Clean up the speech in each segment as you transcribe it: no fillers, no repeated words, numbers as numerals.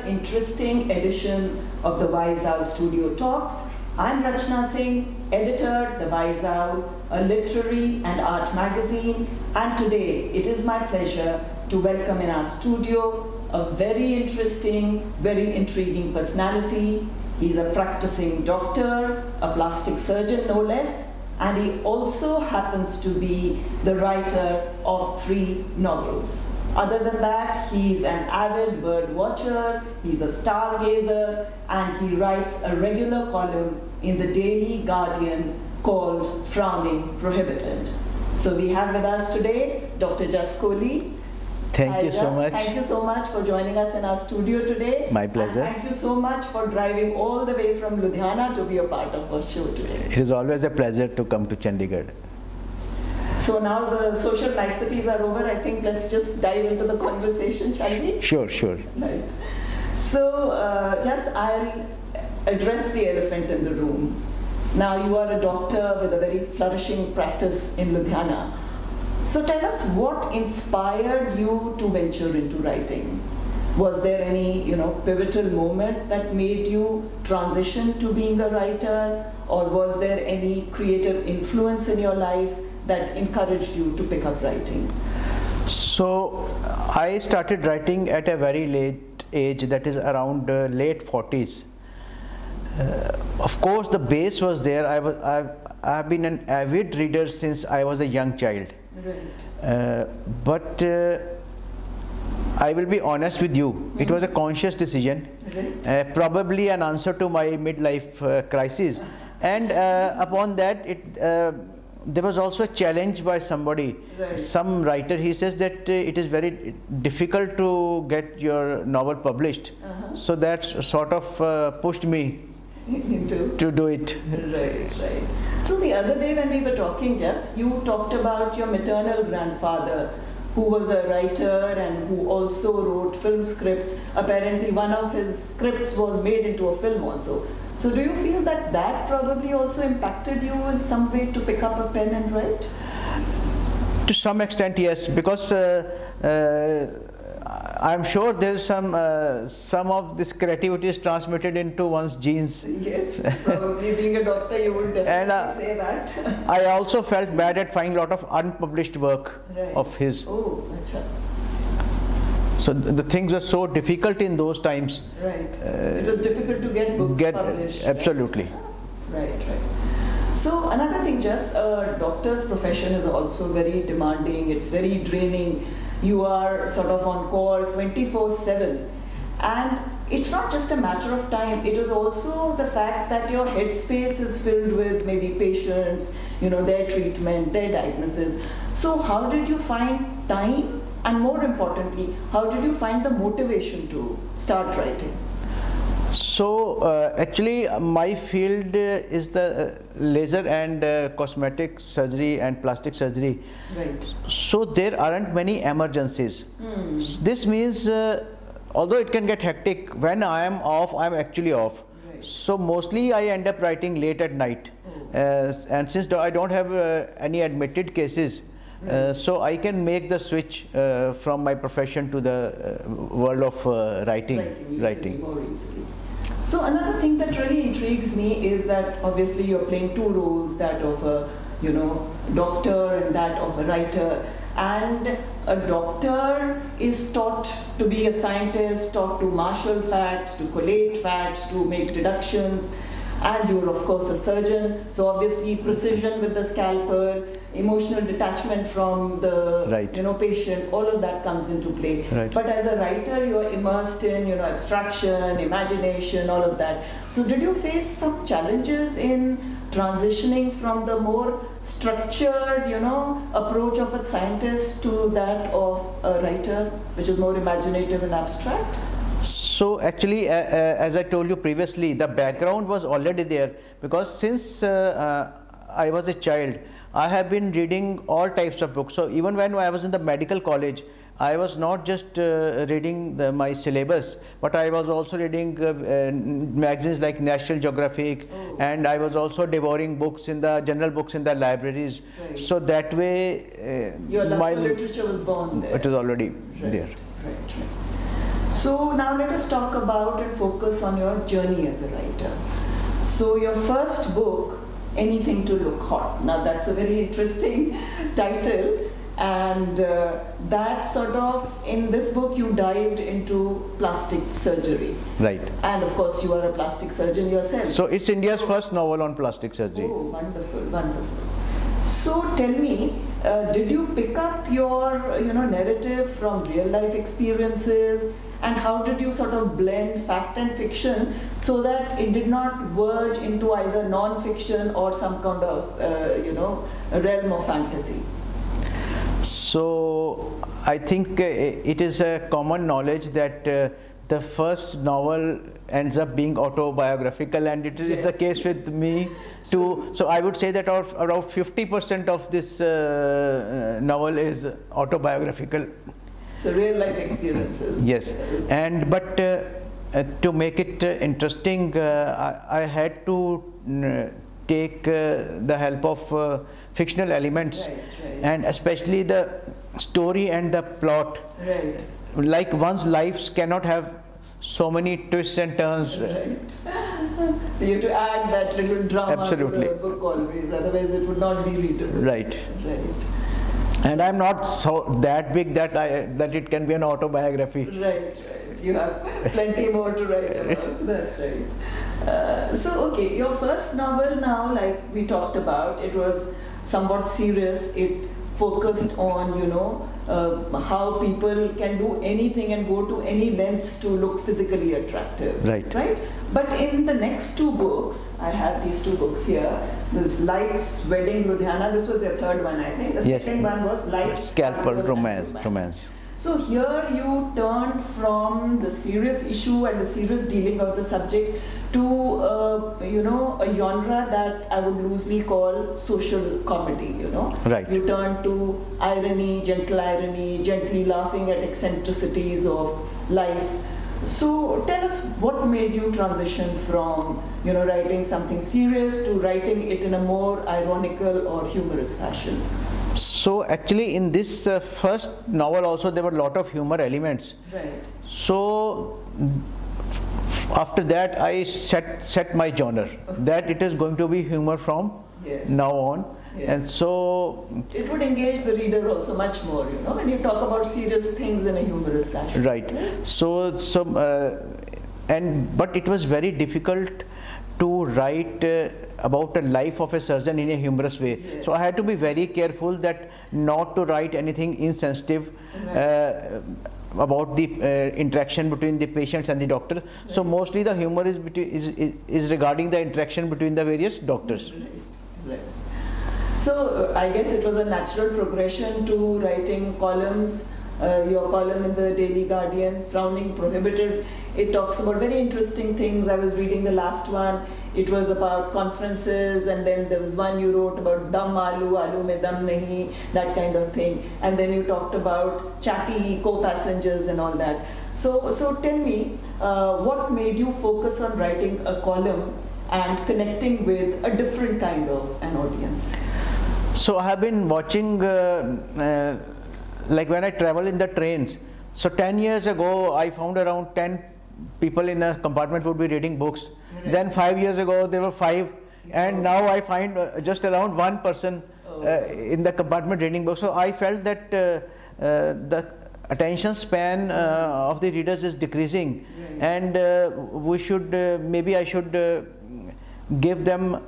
interesting edition of the Wise Owl Studio Talks. I'm Rachna Singh, editor, The Wise Owl, a literary and art magazine, and today it is my pleasure to welcome in our studio a very interesting, very intriguing personality. He's a practicing doctor, a plastic surgeon no less, and he also happens to be the writer of 3 novels. Other than that, he's an avid bird watcher, he's a stargazer, and he writes a regular column in the Daily Guardian called Frowning Prohibited. So we have with us today Dr. Jas Kohli. Thank you so much. Thank you so much for joining us in our studio today. My pleasure. And thank you so much for driving all the way from Ludhiana to be a part of our show today. It is always a pleasure to come to Chandigarh. So now the social niceties are over. I think let's just dive into the conversation, shall we? Sure, sure. Right. So, Jas, I'll address the elephant in the room. Now, you are a doctor with a very flourishing practice in Ludhiana. So tell us what inspired you to venture into writing. Was there any, pivotal moment that made you transition to being a writer, or was there any creative influence in your life that encouraged you to pick up writing? So I started writing at a very late age, that is around late 40s. Of course, the base was there. I've been an avid reader since I was a young child. Right. But I will be honest with you, it was a conscious decision, Right. probably an answer to my midlife crisis. And upon that, there was also a challenge by somebody, Right. some writer. He says that it is very difficult to get your novel published. So that sort of pushed me to do it. Right, right. So the other day when we were talking, Jas, you talked about your maternal grandfather, who was a writer and who also wrote film scripts. Apparently one of his scripts was made into a film also. So do you feel that that probably also impacted you in some way to pick up a pen and write? To some extent, yes, because I'm sure there's some of this creativity is transmitted into one's genes. Yes, probably being a doctor you would definitely say that. I also felt bad at finding a lot of unpublished work of his. Oh, acha. So the things were so difficult in those times. Right. It was difficult to get books published. Absolutely. Right, right. So another thing, Jas, a doctor's profession is also very demanding. It's very draining. You are sort of on call 24/7, and it's not just a matter of time. It is also the fact that your headspace is filled with maybe patients, their treatment, their diagnosis. So how did you find time, and more importantly, how did you find the motivation to start writing? So actually my field is the laser and cosmetic surgery and plastic surgery. Right. So there aren't many emergencies. This means although it can get hectic, when I am off, I am actually off. Right. So mostly I end up writing late at night. And since I don't have any admitted cases, so I can make the switch from my profession to the world of writing. More easily. So another thing that really intrigues me is that obviously you're playing 2 roles, that of a doctor and that of a writer. And a doctor is taught to be a scientist, taught to marshal facts, to collate facts, to make deductions. And you're of course a surgeon, so obviously precision with the scalpel, emotional detachment from the patient, all of that comes into play. Right. But as a writer, you're immersed in abstraction, imagination, all of that. So did you face some challenges in transitioning from the more structured approach of a scientist to that of a writer, which is more imaginative and abstract? So actually, as I told you previously, the background was already there, because since I was a child, I have been reading all types of books. So even when I was in the medical college, I was not just reading my syllabus, but I was also reading magazines like National Geographic, and I was also devouring books in the general books in the libraries. Right. So that way, your love for literature was born there. It was already there. Right. So now let us talk about and focus on your journey as a writer. So your first book, Anything to Look Hot. Now that's a very interesting title, and that sort of, in this book you dived into plastic surgery. Right. And of course you are a plastic surgeon yourself. So it's India's first novel on plastic surgery. Oh, wonderful, wonderful. So tell me, did you pick up your narrative from real life experiences, and how did you sort of blend fact and fiction so that it did not verge into either non-fiction or some kind of a realm of fantasy? So I think it is a common knowledge that the first novel ends up being autobiographical, and it is the case with me too. So I would say that around 50% of this novel is autobiographical. So real life experiences. Yes, and but to make it interesting, I had to take the help of fictional elements, Right. and especially the story and the plot. Right. Like one's lives cannot have so many twists and turns. Right. So you have to add that little drama Absolutely. to the book always, otherwise it would not be readable. Right. Right. And I'm not so that big that that it can be an autobiography. Right, right. You have plenty more to write about. That's right. So, okay, your first novel now, like we talked about, it was somewhat serious. It focused on, how people can do anything and go to any lengths to look physically attractive. Right. Right? But in the next two books, I have these two books here. This Lights, Wedding, Ludhiana. This was your third one, I think. The Yes. second one was Lights, Scalpel, and romance. So here you turned from the serious issue and the serious dealing of the subject to a genre that I would loosely call social comedy. Right. You turned to irony, gently laughing at eccentricities of life. So tell us, what made you transition from writing something serious to writing it in a more ironical or humorous fashion? So actually in this first novel also there were a lot of humor elements. Right. So after that I set my genre that it is going to be humor from Yes. now on. Yes. And so It would engage the reader also much more, when you talk about serious things in a humorous fashion. right. But it was very difficult to write about a life of a surgeon in a humorous way. Yes. So I had to be very careful that not to write anything insensitive about the interaction between the patients and the doctor. So mostly the humor is regarding the interaction between the various doctors. Right. So I guess it was a natural progression to writing columns. Your column in the Daily Guardian, Frowning Prohibited, it talks about very interesting things. I was reading the last one. It was about conferences, and then there was one you wrote about dum aloo mein dum nahi, that kind of thing. And then you talked about chatty co-passengers and all that. So tell me, what made you focus on writing a column and connecting with a different kind of an audience? So I have been watching, like when I travel in the trains. So 10 years ago, I found around 10 people in a compartment would be reading books. Right. Then 5 years ago, there were 5. And now I find just around 1 person in the compartment reading books. So I felt that the attention span of the readers is decreasing. Right. And we should, maybe I should give them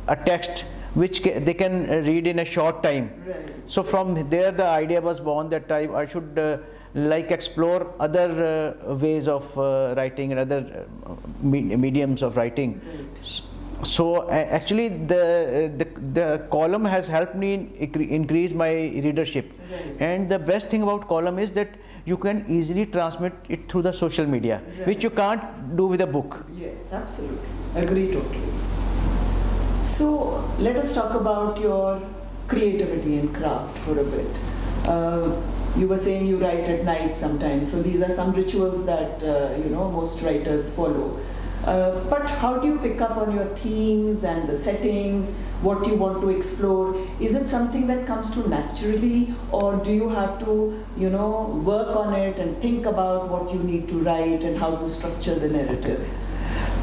a text which they can read in a short time. Right. So from there the idea was born that I should like explore other ways of writing and other mediums of writing. Right. So actually the column has helped me increase my readership. Right. And the best thing about column is that you can easily transmit it through the social media, Right. which you can't do with a book. Yes, absolutely. Agree totally. So let us talk about your creativity and craft for a bit. You were saying you write at night sometimes, so these are some rituals that most writers follow. But how do you pick up on your themes and the settings, what you want to explore? Is it something that comes to naturally, or do you have to, work on it and think about what you need to write and how to structure the narrative?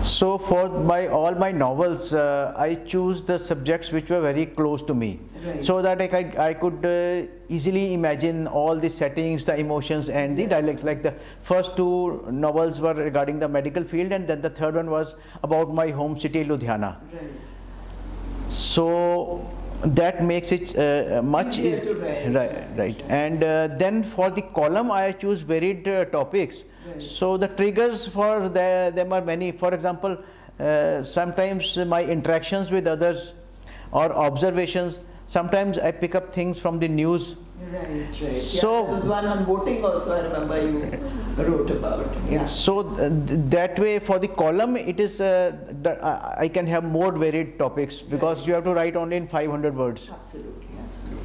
So for all my novels, I choose the subjects which were very close to me, right, so that I could easily imagine all the settings, the emotions and the dialects. Like the first two novels were regarding the medical field, and then the third one was about my home city, Ludhiana. Right. So that makes it much easier to write. Right. And then for the column, I choose varied topics. Right. So the triggers for them are many. For example, sometimes my interactions with others or observations. Sometimes I pick up things from the news. Right. So there was one on voting also, I remember you wrote about. Yeah. So that way, for the column, it is I can have more varied topics, because right, you have to write only in 500 words. Absolutely.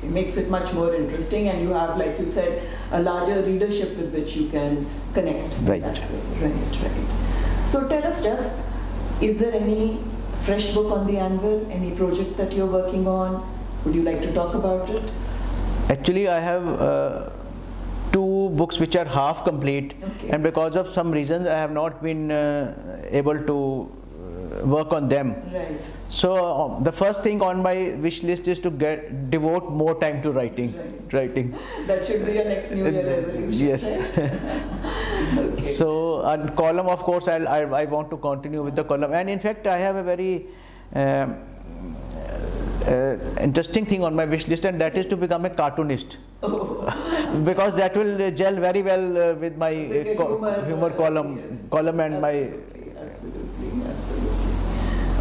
Makes it much more interesting, and you have, like you said, a larger readership with which you can connect. Right. Right. So tell us, Jas, is there any fresh book on the anvil? Any project that you're working on? Would you like to talk about it? Actually, I have two books which are half complete, okay, and because of some reasons I have not been able to work on them. Right. So the first thing on my wish list is to devote more time to writing. Writing. That should be your next New Year resolution. Yes. Right? Okay. So on column, of course, I want to continue with the column, and in fact I have a very interesting thing on my wish list, and that is to become a cartoonist. Oh. Because that will gel very well with my humor column, yes, and absolutely, my. Absolutely.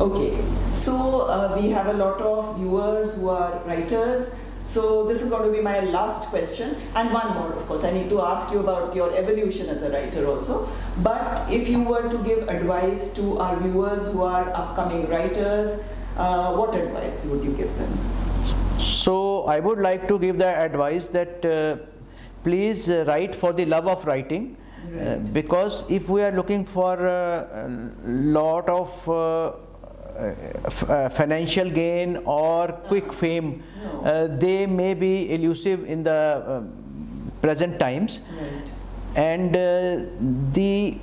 Okay, so we have a lot of viewers who are writers. So this is going to be my last question, and one more, of course. I need to ask you about your evolution as a writer also. But if you were to give advice to our viewers who are upcoming writers, what advice would you give them? So I would like to give the advice that please write for the love of writing. Right. Because if we are looking for a lot of financial gain or quick fame, they may be elusive in the present times. Right. And the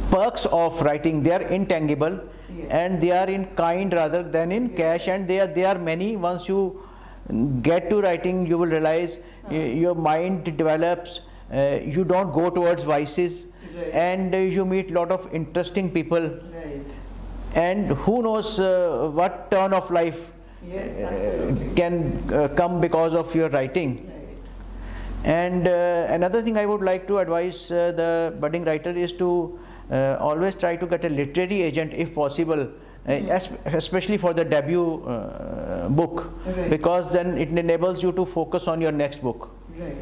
perks of writing, they are intangible, yes, and they are in kind rather than in cash, and they are many. Once you get to writing, you will realize your mind develops. You don't go towards vices, right, and you meet a lot of interesting people, right, and who knows what turn of life yes, can come because of your writing. right. And another thing I would like to advise the budding writer is to always try to get a literary agent if possible, especially for the debut book, right, because then it enables you to focus on your next book. Right.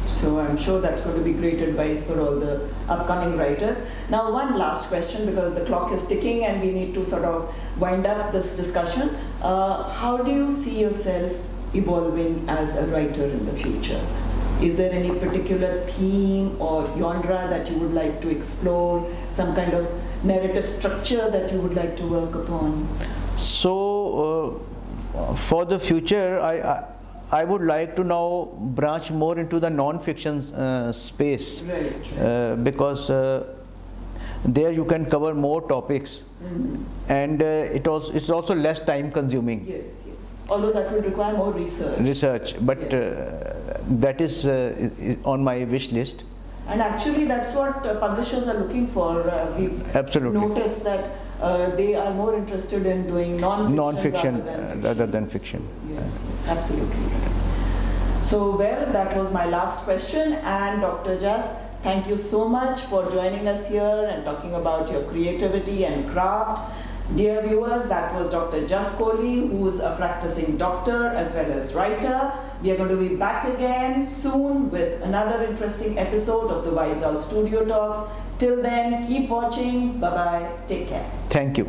So I'm sure that's going to be great advice for all the upcoming writers. Now, one last question, because the clock is ticking and we need to sort of wind up this discussion. How do you see yourself evolving as a writer in the future? Is there any particular theme or genre that you would like to explore? Some kind of narrative structure that you would like to work upon? So for the future, I would like to now branch more into the non-fiction space, right, because there you can cover more topics, and it's also less time consuming. Yes. Although that would require more research. But yes, that is on my wish list. And actually that's what publishers are looking for. We've Absolutely noticed that they are more interested in doing non-fiction rather than fiction. Yes, absolutely right. So, well, that was my last question, and Dr. Jas, thank you so much for joining us here and talking about your creativity and craft. Dear viewers, that was Dr. Jas Kohli, who is a practicing doctor as well as writer. We are going to be back again soon with another interesting episode of the Wise Out Studio Talks. Till then, keep watching. Bye-bye. Take care. Thank you.